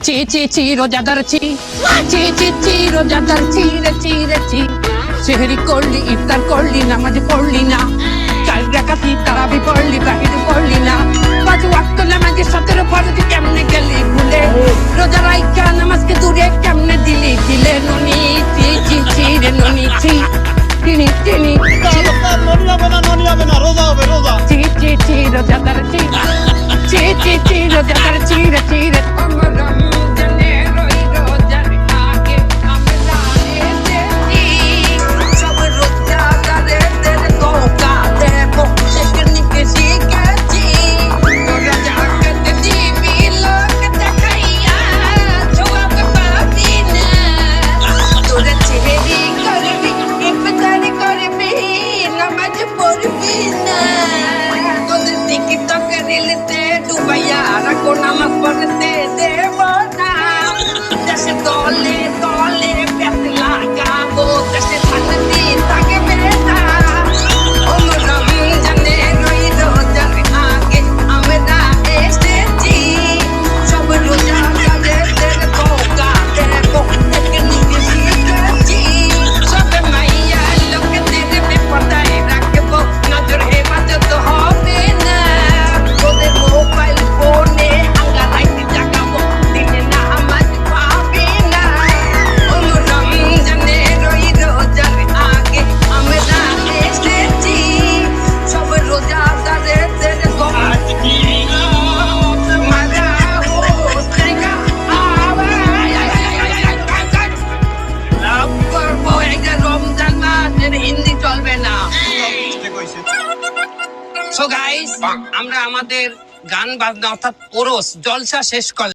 চি চি চি রোজাদার চি চি চি চি রোজাদার চি রে চি রে চি সেহরি করলি ইফতার করলি নামাজ পড়লি না চার রাকাতি তারাবি পড়লি বাহিরে পড়লি না পাঁচ ওয়াক্ত নামাজে 17 ফরজ কেমনে গেলি ভুলে রোজা রাইখা নামাজকে দূরে কেমনে দিলি দিলে ননি চি চি চি রে ননি চি টিনি টিনি ননি হবে না রোজা হবে রোজা চি চি চি রোজাদার চি চি চি চি রোজাদার চি রে চি রে নামাজ পড়তে দেব না দেশে দলে দলে পেট লাগাবো দেশে শান্তি থাকবে না রমজানে রই রোজার আগে আমরা এসেছি সব রোজাদারদের ধোঁকা দেবো টেকনিক শিখেছি সব মাইয়া লোকদের বেপরদায় রাখবো নজর হেফাজত হবে না তোদের মোবাইল ফোনে আমরা আমাদের গান বাজনা অর্থাৎ ওরস জলসা শেষ করলাম।